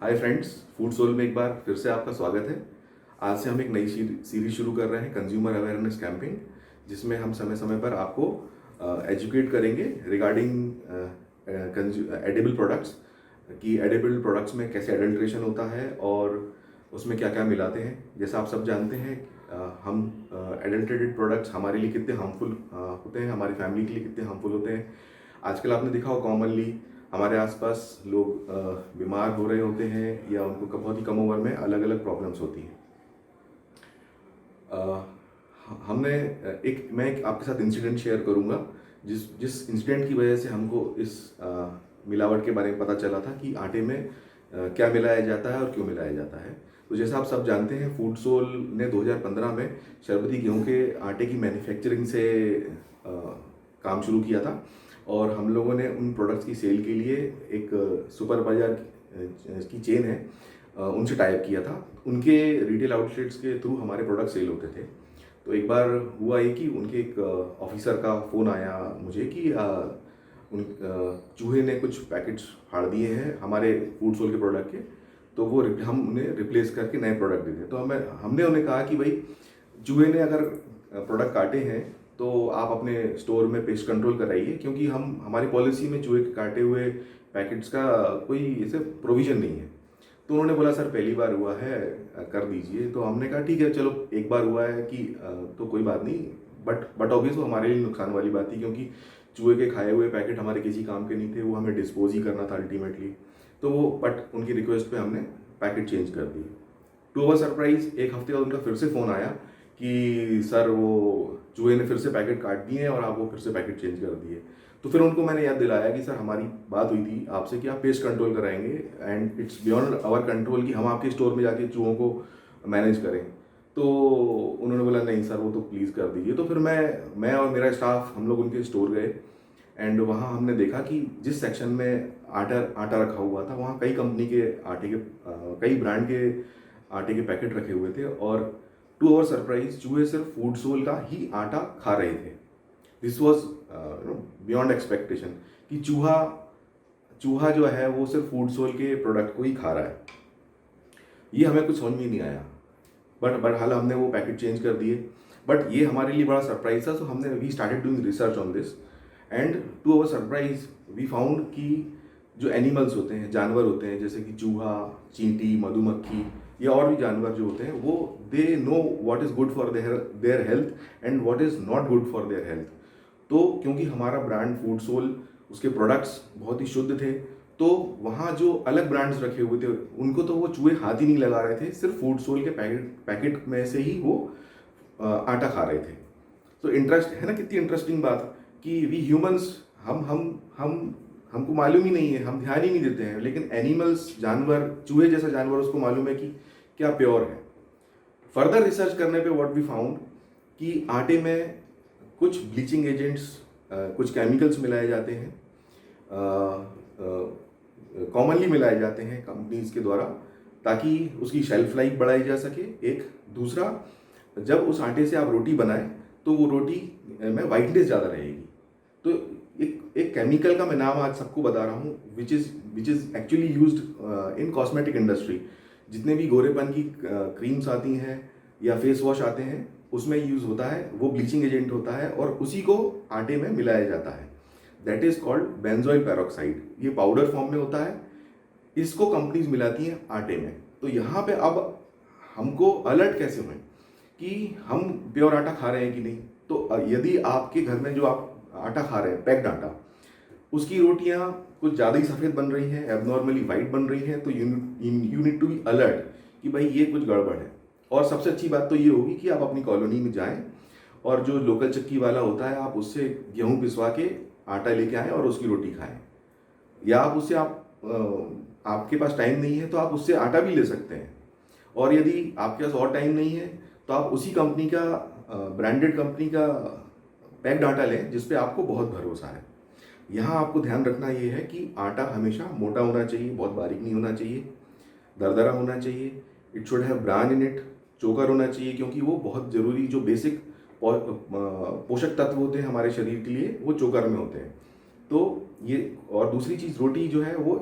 Hi friends, food soul में एक बार फिर से आपका स्वागत है। आज से हम एक नई सीरीज शुरू कर रहे हैं, कंज्यूमर अवेयरनेस कैंपेन, जिसमें हम समय समय पर आपको एजुकेट करेंगे रिगार्डिंग एडिबल प्रोडक्ट्स कि एडिबल प्रोडक्ट्स में कैसे एडल्ट्रेशन होता है और उसमें क्या क्या मिलाते हैं। जैसा आप सब जानते हैं, हम एडल्ट्रेटेड प्रोडक्ट्स हमारे लिए कितने हार्मफुल होते हैं, हमारी फैमिली के लिए कितने हार्मफुल होते हैं। आजकल आपने देखा हो कॉमनली हमारे आसपास लोग बीमार हो रहे होते हैं या उनको बहुत ही कम उम्र में अलग अलग प्रॉब्लम्स होती हैं। हमने मैं आपके साथ इंसिडेंट शेयर करूंगा जिस जिस इंसिडेंट की वजह से हमको इस मिलावट के बारे में पता चला था कि आटे में क्या मिलाया जाता है और क्यों मिलाया जाता है। तो जैसा आप सब जानते हैं, फूड सोल ने 2015 में शरबती गेहूं के आटे की मैन्युफैक्चरिंग से काम शुरू किया था और हम लोगों ने उन प्रोडक्ट्स की सेल के लिए एक सुपर बाजार की चेन है, उनसे टाइप किया था। उनके रिटेल आउटलेट्स के थ्रू हमारे प्रोडक्ट सेल होते थे। तो एक बार हुआ ये कि उनके एक ऑफिसर का फ़ोन आया मुझे कि उन चूहे ने कुछ पैकेट्स फाड़ दिए हैं हमारे फूड सोल के प्रोडक्ट के, तो वो हम उन्हें रिप्लेस करके नए प्रोडक्ट देते। तो हमने उन्हें कहा कि भाई, चूहे ने अगर प्रोडक्ट काटे हैं तो आप अपने स्टोर में पेस्ट कंट्रोल कराइए, क्योंकि हमारी पॉलिसी में चूहे के काटे हुए पैकेट्स का कोई ऐसे प्रोविज़न नहीं है। तो उन्होंने बोला सर पहली बार हुआ है, कर दीजिए। तो हमने कहा ठीक है, चलो एक बार हुआ है कि तो कोई बात नहीं, बट ऑब्वियस वो हमारे लिए नुकसान वाली बात थी, क्योंकि चूहे के खाए हुए पैकेट हमारे किसी काम के नहीं थे, वो हमें डिस्पोज ही करना था अल्टीमेटली। तो वो बट उनकी रिक्वेस्ट पे हमने पैकेट चेंज कर दिए। टू अवर सरप्राइज एक हफ्ते बाद उनका फिर से फ़ोन आया कि सर वो चूहे ने फिर से पैकेट काट दिए हैं और आप वो फिर से पैकेट चेंज कर दिए। तो फिर उनको मैंने याद दिलाया कि सर हमारी बात हुई थी आपसे कि आप पेस्ट कंट्रोल कराएंगे and it's beyond our control कि हम आपके स्टोर में जाके चूहों को मैनेज करें। तो उन्होंने बोला नहीं सर, वो तो प्लीज़ कर दीजिए। तो फिर मैं और मेरा स्टाफ हम लोग उनके स्टोर गए एंड वहाँ हमने देखा कि जिस सेक्शन में आटा रखा हुआ था वहाँ कई कंपनी के आटे के कई ब्रांड के आटे के पैकेट रखे हुए थे और टू अवर सरप्राइज चूहे सिर्फ फूड सोल का ही आटा खा रहे थे। दिस वॉज बियॉन्ड एक्सपेक्टेशन कि चूहा जो है वो सिर्फ फूड सोल के प्रोडक्ट को ही खा रहा है। ये हमें कुछ समझ में नहीं आया, बट हाल हमने वो पैकेट चेंज कर दिए। बट ये हमारे लिए बड़ा सरप्राइज था, सो हमने we started doing research on this and to our surprise we found कि जो एनिमल्स होते हैं, जानवर होते हैं, जैसे कि चूहा, चींटी, मधुमक्खी या और भी जानवर जो होते हैं, वो they know what is good for their health and what is not good for their health. तो क्योंकि हमारा ब्रांड फूड सोल, उसके प्रोडक्ट्स बहुत ही शुद्ध थे, तो वहाँ जो अलग ब्रांड्स रखे हुए थे उनको तो वो चूहे हाथ ही नहीं लगा रहे थे, सिर्फ फूड सोल के पैकेट में से ही वो आटा खा रहे थे। तो इंटरेस्ट है ना, कितनी इंटरेस्टिंग बात कि वी ह्यूमंस हम हमको मालूम ही नहीं है, हम ध्यान ही नहीं देते हैं, लेकिन एनिमल्स, जानवर, चूहे जैसा जानवर, उसको मालूम है कि क्या प्योर है। फर्दर रिसर्च करने पे व्हाट वी फाउंड कि आटे में कुछ ब्लीचिंग एजेंट्स, कुछ केमिकल्स मिलाए जाते हैं, कॉमनली मिलाए जाते हैं कंपनीज के द्वारा, ताकि उसकी शेल्फ लाइफ बढ़ाई जा सके। एक दूसरा, जब उस आटे से आप रोटी बनाएं तो वो रोटी में वाइटनेस ज़्यादा रहेगी। तो एक केमिकल का मैं नाम आज सबको बता रहा हूँ, which is actually used in cosmetic industry. जितने भी गोरेपन की क्रीम्स आती हैं या फेस वॉश आते हैं, उसमें यूज़ होता है, वो ब्लीचिंग एजेंट होता है और उसी को आटे में मिलाया जाता है। That is called benzoyl peroxide. ये पाउडर फॉर्म में होता है, इसको कंपनीज मिलाती हैं आटे में। तो यहाँ पे अब हमको अलर्ट कैसे हुए कि हम प्योर आटा खा रहे हैं कि नहीं। तो यदि आपके घर में जो आप आटा खा रहे हैं, पैक्ड आटा, उसकी रोटियां कुछ ज़्यादा ही सफ़ेद बन रही हैं, एबनॉर्मली वाइट बन रही हैं, तो you need to be alert कि भाई ये कुछ गड़बड़ है। और सबसे अच्छी बात तो ये होगी कि आप अपनी कॉलोनी में जाएं और जो लोकल चक्की वाला होता है, आप उससे गेहूं पिसवा के आटा लेके आएँ और उसकी रोटी खाएं। या आप उससे आपके पास टाइम नहीं है तो आप उससे आटा भी ले सकते हैं। और यदि आपके पास और टाइम नहीं है तो आप उसी कंपनी का, ब्रांडेड कंपनी का पैक्ड आटा लें जिस पे आपको बहुत भरोसा है। यहाँ आपको ध्यान रखना ये है कि आटा हमेशा मोटा होना चाहिए, बहुत बारीक नहीं होना चाहिए, दरदरा होना चाहिए। It should have bran in it, चोकर होना चाहिए, क्योंकि वो बहुत ज़रूरी जो बेसिक पोषक तत्व होते हैं हमारे शरीर के लिए, वो चोकर में होते हैं। तो ये, और दूसरी चीज़ रोटी जो है वो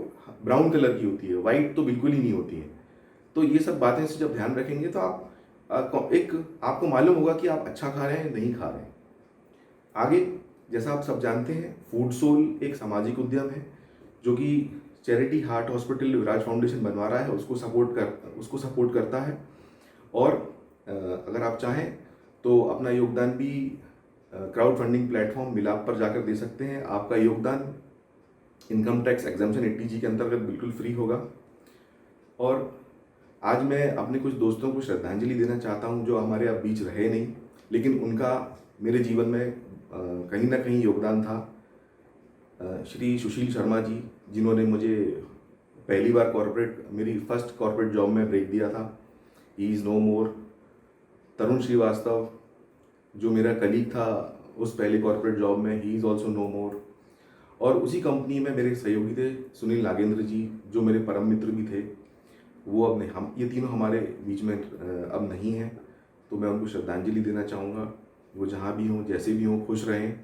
ब्राउन कलर की होती है, वाइट तो बिल्कुल ही नहीं होती है। तो ये सब बातें से जब ध्यान रखेंगे तो आप एक आपको मालूम होगा कि आप अच्छा खा रहे हैं नहीं खा रहे हैं। आगे, जैसा आप सब जानते हैं, फूड सोल एक सामाजिक उद्यम है जो कि चैरिटी हार्ट हॉस्पिटल विराज फाउंडेशन बनवा रहा है, उसको सपोर्ट करता है। और अगर आप चाहें तो अपना योगदान भी क्राउड फंडिंग प्लेटफॉर्म मिलाप पर जाकर दे सकते हैं। आपका योगदान इनकम टैक्स एग्जाम्पशन 80G के अंतर्गत बिल्कुल फ्री होगा। और आज मैं अपने कुछ दोस्तों को श्रद्धांजलि देना चाहता हूं जो हमारे अब बीच रहे नहीं, लेकिन उनका मेरे जीवन में कहीं ना कहीं योगदान था। श्री सुशील शर्मा जी, जिन्होंने मुझे पहली बार मेरी फर्स्ट कॉर्पोरेट जॉब में ब्रेक दिया था, ही इज़ नो मोर। तरुण श्रीवास्तव, जो मेरा कलीग था उस पहले कॉर्पोरेट जॉब में, ही इज़ ऑल्सो नो मोर। और उसी कंपनी में मेरे सहयोगी थे सुनील नागेंद्र जी, जो मेरे परम मित्र भी थे, वो अब नहीं, हम ये तीनों हमारे बीच में अब नहीं हैं। तो मैं उनको श्रद्धांजलि देना चाहूँगा। वो जहाँ भी हों, जैसे भी हों, खुश रहें।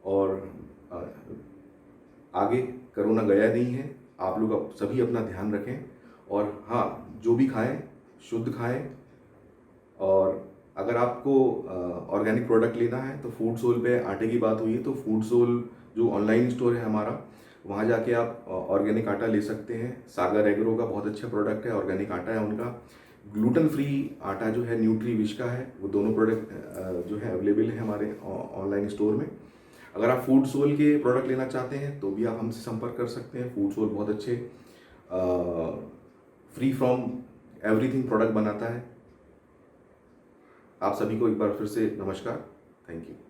और आगे कोरोना गया नहीं है, आप लोग अब सभी अपना ध्यान रखें। और हाँ, जो भी खाएं शुद्ध खाएं। और अगर आपको ऑर्गेनिक प्रोडक्ट लेना है तो फूड सोल पे आटे की बात हुई है, तो फूड सोल जो ऑनलाइन स्टोर है हमारा, वहाँ जाके आप ऑर्गेनिक आटा ले सकते हैं। सागर एग्रो का बहुत अच्छा प्रोडक्ट है, ऑर्गेनिक आटा है उनका। ग्लूटेन फ्री आटा जो है न्यूट्रीविश का है, वो दोनों प्रोडक्ट जो है अवेलेबल है हमारे ऑनलाइन स्टोर में। अगर आप फूड सोल के प्रोडक्ट लेना चाहते हैं तो भी आप हमसे संपर्क कर सकते हैं। फूड सोल बहुत अच्छे फ्री फ्रॉम एवरीथिंग प्रोडक्ट बनाता है। आप सभी को एक बार फिर से नमस्कार, थैंक यू।